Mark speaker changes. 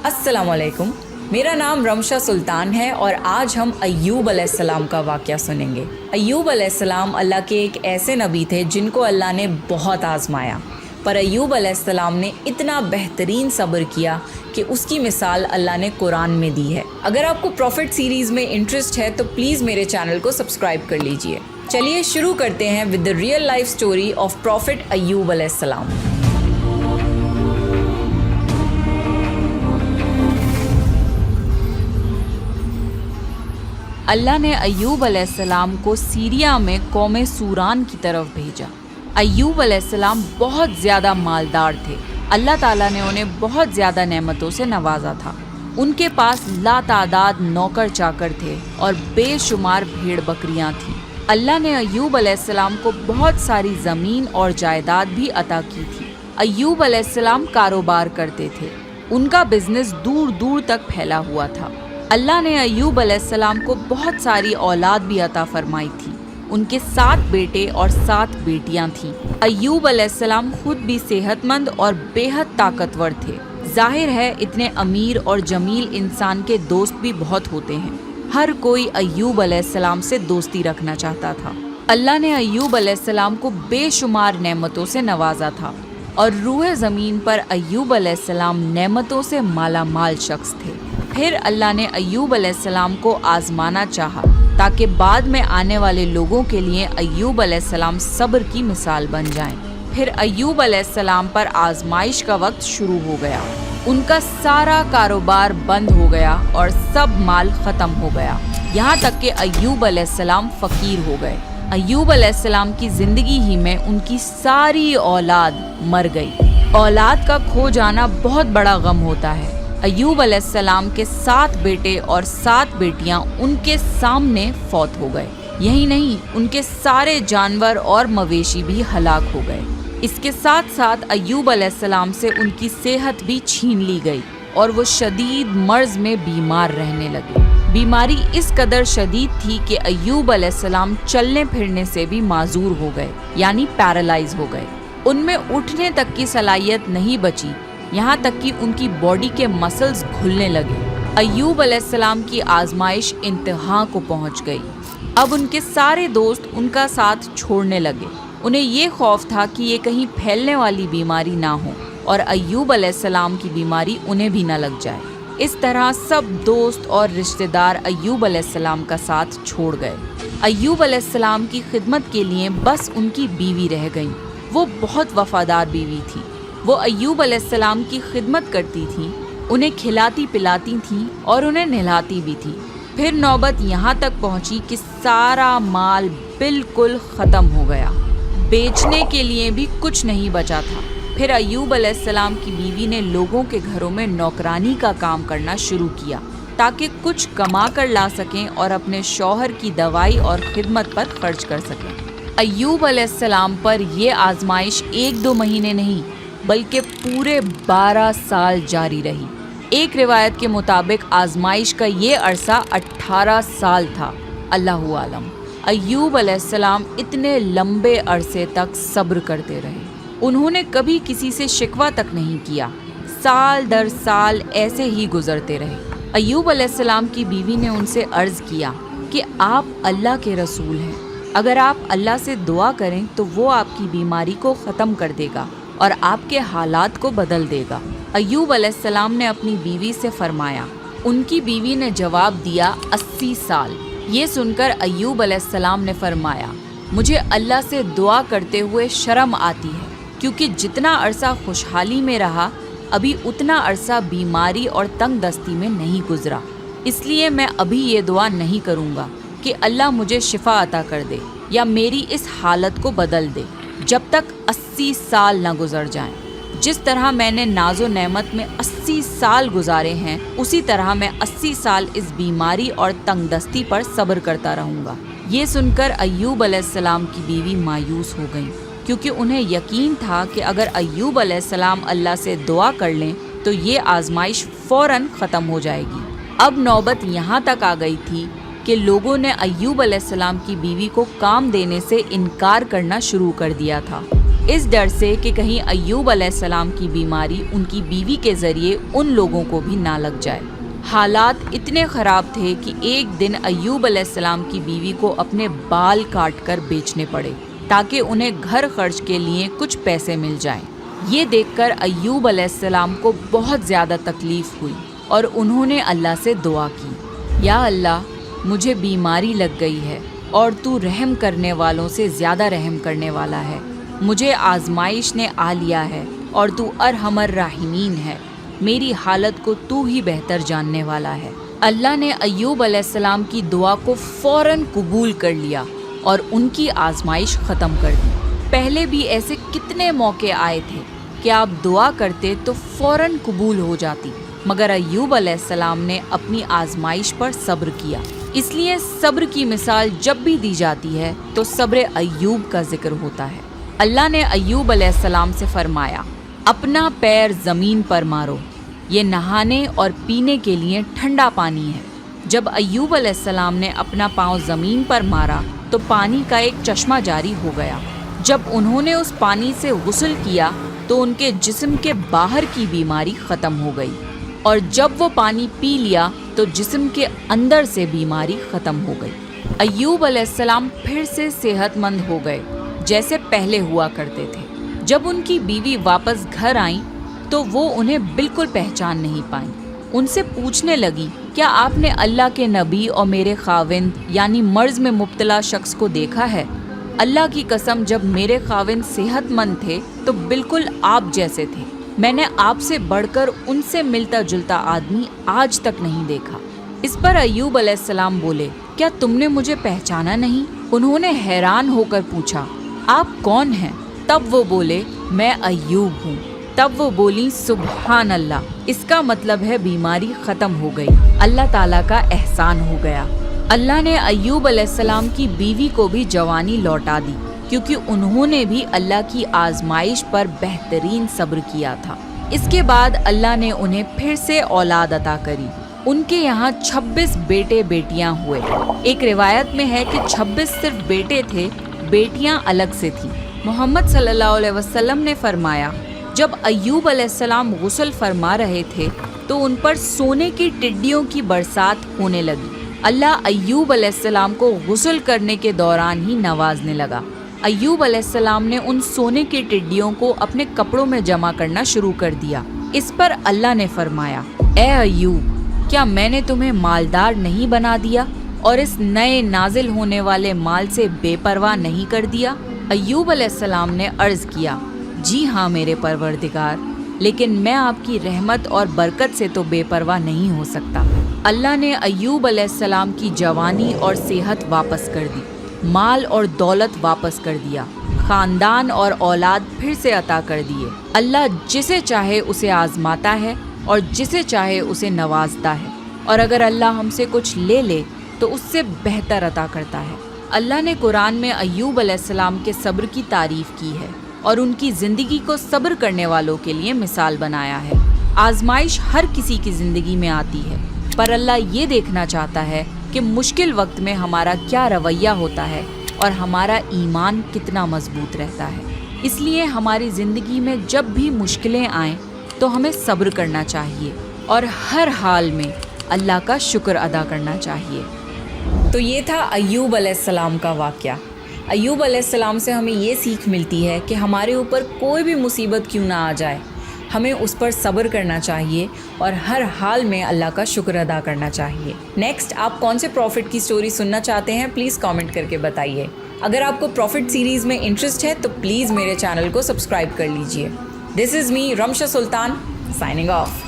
Speaker 1: السلام علیکم، میرا نام رمشا سلطان ہے اور آج ہم ایوب علیہ السلام کا واقعہ سنیں گے۔ ایوب علیہ السلام اللہ کے ایک ایسے نبی تھے جن کو اللہ نے بہت آزمایا، پر ایوب علیہ السلام نے اتنا بہترین صبر کیا کہ اس کی مثال اللہ نے قرآن میں دی ہے۔ اگر آپ کو پروفٹ سیریز میں انٹرسٹ ہے تو پلیز میرے چینل کو سبسکرائب کر لیجئے۔ چلیے شروع کرتے ہیں with the real life story of prophet Ayub علیہ السلام۔ اللہ نے ایوب علیہ السلام کو سیریا میں قوم سوران کی طرف بھیجا۔ ایوب علیہ السلام بہت زیادہ مالدار تھے۔ اللہ تعالیٰ نے انہیں بہت زیادہ نعمتوں سے نوازا تھا۔ ان کے پاس لا تعداد نوکر چاکر تھے اور بے شمار بھیڑ بکریاں تھیں۔ اللہ نے ایوب علیہ السلام کو بہت ساری زمین اور جائیداد بھی عطا کی تھی۔ ایوب علیہ السلام کاروبار کرتے تھے۔ ان کا بزنس دور دور تک پھیلا ہوا تھا۔ اللہ نے ایوب علیہ السلام کو بہت ساری اولاد بھی عطا فرمائی تھی۔ ان کے 7 بیٹے اور 7 بیٹیاں تھیں۔ ایوب علیہ السلام خود بھی صحت مند اور بے حد طاقتور تھے۔ ظاہر ہے اتنے امیر اور جمیل انسان کے دوست بھی بہت ہوتے ہیں۔ ہر کوئی ایوب علیہ السلام سے دوستی رکھنا چاہتا تھا۔ اللہ نے ایوب علیہ السلام کو بے شمار نعمتوں سے نوازا تھا اور روئے زمین پر ایوب علیہ السلام نعمتوں سے مالا مال شخص تھے۔ پھر اللہ نے ایوب علیہ السلام کو آزمانا چاہا تاکہ بعد میں آنے والے لوگوں کے لیے ایوب علیہ السلام صبر کی مثال بن جائیں۔ پھر ایوب علیہ السلام پر آزمائش کا وقت شروع ہو گیا۔ ان کا سارا کاروبار بند ہو گیا اور سب مال ختم ہو گیا، یہاں تک کہ ایوب علیہ السلام فقیر ہو گئے۔ ایوب علیہ السلام کی زندگی ہی میں ان کی ساری اولاد مر گئی۔ اولاد کا کھو جانا بہت بڑا غم ہوتا ہے۔ ایوب علیہ السلام کے 7 بیٹے اور 7 بیٹیاں ان کے سامنے فوت ہو گئے۔ یہی نہیں، ان کے سارے جانور اور مویشی بھی ہلاک ہو گئے۔ اس کے ساتھ ساتھ ایوب علیہ السلام سے ان کی صحت بھی چھین لی گئی اور وہ شدید مرض میں بیمار رہنے لگے۔ بیماری اس قدر شدید تھی کہ ایوب علیہ السلام چلنے پھرنے سے بھی معذور ہو گئے، یعنی پیرالائز ہو گئے۔ ان میں اٹھنے تک کی صلاحیت نہیں بچی، یہاں تک کہ ان کی باڈی کے مسلز کھلنے لگے۔ ایوب علیہ السلام کی آزمائش انتہا کو پہنچ گئی۔ اب ان کے سارے دوست ان کا ساتھ چھوڑنے لگے۔ انہیں یہ خوف تھا کہ یہ کہیں پھیلنے والی بیماری نہ ہو اور ایوب علیہ السلام کی بیماری انہیں بھی نہ لگ جائے۔ اس طرح سب دوست اور رشتہ دار ایوب علیہ السلام کا ساتھ چھوڑ گئے۔ ایوب علیہ السلام کی خدمت کے لیے بس ان کی بیوی رہ گئی۔ وہ بہت وفادار بیوی تھی۔ وہ ایوب علیہ السلام کی خدمت کرتی تھیں، انہیں کھلاتی پلاتی تھیں اور انہیں نہلاتی بھی تھی۔ پھر نوبت یہاں تک پہنچی کہ سارا مال بالکل ختم ہو گیا، بیچنے کے لیے بھی کچھ نہیں بچا تھا۔ پھر ایوب علیہ السلام کی بیوی نے لوگوں کے گھروں میں نوکرانی کا کام کرنا شروع کیا تاکہ کچھ کما کر لا سکیں اور اپنے شوہر کی دوائی اور خدمت پر خرچ کر سکیں۔ ایوب علیہ السلام پر یہ آزمائش 1-2 مہینے نہیں بلکہ پورے 12 سال جاری رہی۔ ایک روایت کے مطابق آزمائش کا یہ عرصہ 18 سال تھا۔ اللہ عالم۔ ایوب علیہ السلام اتنے لمبے عرصے تک صبر کرتے رہے۔ انہوں نے کبھی کسی سے شکوہ تک نہیں کیا۔ سال در سال ایسے ہی گزرتے رہے۔ ایوب علیہ السلام کی بیوی نے ان سے عرض کیا کہ آپ اللہ کے رسول ہیں، اگر آپ اللہ سے دعا کریں تو وہ آپ کی بیماری کو ختم کر دے گا اور آپ کے حالات کو بدل دے گا۔ ایوب علیہ السلام نے اپنی بیوی سے فرمایا۔ ان کی بیوی نے جواب دیا 80 سال۔ یہ سن کر ایوب علیہ السلام نے فرمایا، مجھے اللہ سے دعا کرتے ہوئے شرم آتی ہے، کیونکہ جتنا عرصہ خوشحالی میں رہا ابھی اتنا عرصہ بیماری اور تنگ دستی میں نہیں گزرا، اس لیے میں ابھی یہ دعا نہیں کروں گا کہ اللہ مجھے شفا عطا کر دے یا میری اس حالت کو بدل دے جب تک 80 سال نہ گزر جائیں۔ جس طرح میں نے ناز و نعمت میں 80 سال گزارے ہیں، اسی طرح میں 80 سال اس بیماری اور تنگ دستی پر صبر کرتا رہوں گا۔ یہ سن کر ایوب علیہ السلام کی بیوی مایوس ہو گئی، کیونکہ انہیں یقین تھا کہ اگر ایوب علیہ السلام اللہ سے دعا کر لیں تو یہ آزمائش فوراً ختم ہو جائے گی۔ اب نوبت یہاں تک آ گئی تھی کہ لوگوں نے ایوب علیہ السلام کی بیوی کو کام دینے سے انکار کرنا شروع کر دیا تھا۔ اس ڈر سے کہ کہیں ایوب علیہ السلام کی بیماری ان کی بیوی کے ذریعے ان لوگوں کو بھی نہ لگ جائے۔ حالات اتنے خراب تھے کہ ایک دن ایوب علیہ السلام کی بیوی کو اپنے بال کاٹ کر بیچنے پڑے تاکہ انہیں گھر خرچ کے لیے کچھ پیسے مل جائیں۔ یہ دیکھ کر ایوب علیہ السلام کو بہت زیادہ تکلیف ہوئی اور انہوں نے اللہ سے دعا کی، یا اللہ مجھے بیماری لگ گئی ہے اور تو رحم کرنے والوں سے زیادہ رحم کرنے والا ہے، مجھے آزمائش نے آ لیا ہے اور تو ارحم الراحمین ہے، میری حالت کو تو ہی بہتر جاننے والا ہے۔ اللہ نے ایوب علیہ السلام کی دعا کو فوراً قبول کر لیا اور ان کی آزمائش ختم کر دی۔ پہلے بھی ایسے کتنے موقع آئے تھے کہ آپ دعا کرتے تو فوراً قبول ہو جاتی، مگر ایوب علیہ السلام نے اپنی آزمائش پر صبر کیا۔ اس لیے صبر کی مثال جب بھی دی جاتی ہے تو صبر ایوب کا ذکر ہوتا ہے۔ اللہ نے ایوب علیہ السلام سے فرمایا، اپنا پیر زمین پر مارو، یہ نہانے اور پینے کے لیے ٹھنڈا پانی ہے۔ جب ایوب علیہ السلام نے اپنا پاؤں زمین پر مارا تو پانی کا ایک چشمہ جاری ہو گیا۔ جب انہوں نے اس پانی سے غسل کیا تو ان کے جسم کے باہر کی بیماری ختم ہو گئی، اور جب وہ پانی پی لیا تو جسم کے اندر سے بیماری ختم ہو گئی۔ ایوب علیہ السلام پھر سے صحت مند ہو گئے جیسے پہلے ہوا کرتے تھے۔ جب ان کی بیوی واپس گھر آئیں تو وہ انہیں بالکل پہچان نہیں پائیں۔ ان سے پوچھنے لگی، کیا آپ نے اللہ کے نبی اور میرے خاوند یعنی مرض میں مبتلا شخص کو دیکھا ہے؟ اللہ کی قسم جب میرے خاوند صحت مند تھے تو بالکل آپ جیسے تھے، میں نے آپ سے بڑھ کر ان سے ملتا جلتا آدمی آج تک نہیں دیکھا۔ اس پر ایوب علیہ السلام بولے، کیا تم نے مجھے پہچانا نہیں؟ انہوں نے حیران ہو کر پوچھا، آپ کون ہیں؟ تب وہ بولے، میں ایوب ہوں۔ تب وہ بولی، سبحان اللہ، اس کا مطلب ہے بیماری ختم ہو گئی، اللہ تعالیٰ کا احسان ہو گیا۔ اللہ نے ایوب علیہ السلام کی بیوی کو بھی جوانی لوٹا دی، کیونکہ انہوں نے بھی اللہ کی آزمائش پر بہترین صبر کیا تھا۔ اس کے بعد اللہ نے انہیں پھر سے اولاد عطا کری۔ ان کے یہاں 26 بیٹے بیٹیاں ہوئے۔ ایک روایت میں ہے کہ 26 صرف بیٹے تھے، بیٹیاں الگ سے تھیں۔ محمد صلی اللہ علیہ وسلم نے فرمایا، جب ایوب علیہ السلام غسل فرما رہے تھے تو ان پر سونے کی ٹڈیوں کی برسات ہونے لگی۔ اللہ ایوب علیہ السلام کو غسل کرنے کے دوران ہی نوازنے لگا۔ ایوب علیہ السلام نے ان سونے کی ٹڈیوں کو اپنے کپڑوں میں جمع کرنا شروع کر دیا۔ اس پر اللہ نے فرمایا، اے ایوب، کیا میں نے تمہیں مالدار نہیں بنا دیا اور اس نئے نازل ہونے والے مال سے بے پرواہ نہیں کر دیا؟ ایوب علیہ السلام نے عرض کیا، جی ہاں میرے پروردگار، لیکن میں آپ کی رحمت اور برکت سے تو بے پرواہ نہیں ہو سکتا۔ اللہ نے ایوب علیہ السلام کی جوانی اور صحت واپس کر دی، مال اور دولت واپس کر دیا، خاندان اور اولاد پھر سے عطا کر دیے۔ اللہ جسے چاہے اسے آزماتا ہے اور جسے چاہے اسے نوازتا ہے، اور اگر اللہ ہم سے کچھ لے لے تو اس سے بہتر عطا کرتا ہے۔ اللہ نے قرآن میں ایوب علیہ السلام کے صبر کی تعریف کی ہے اور ان کی زندگی کو صبر کرنے والوں کے لیے مثال بنایا ہے۔ آزمائش ہر کسی کی زندگی میں آتی ہے، پر اللہ یہ دیکھنا چاہتا ہے کہ مشکل وقت میں ہمارا کیا رویہ ہوتا ہے اور ہمارا ایمان کتنا مضبوط رہتا ہے۔ اس لیے ہماری زندگی میں جب بھی مشکلیں آئیں تو ہمیں صبر کرنا چاہیے اور ہر حال میں اللہ کا شکر ادا کرنا چاہیے۔ تو یہ تھا ایوب علیہ السلام کا واقعہ۔ ایوب علیہ السلام سے ہمیں یہ سیکھ ملتی ہے کہ ہمارے اوپر کوئی بھی مصیبت کیوں نہ آ جائے، ہمیں اس پر صبر کرنا چاہیے اور ہر حال میں اللہ کا شکر ادا کرنا چاہیے۔ نیکسٹ آپ کون سے پروفٹ کی سٹوری سننا چاہتے ہیں، پلیز کامنٹ کر کے بتائیے۔ اگر آپ کو پروفٹ سیریز میں انٹرسٹ ہے تو پلیز میرے چینل کو سبسکرائب کر لیجئے۔ دس از می رمشا سلطان، سائننگ آف۔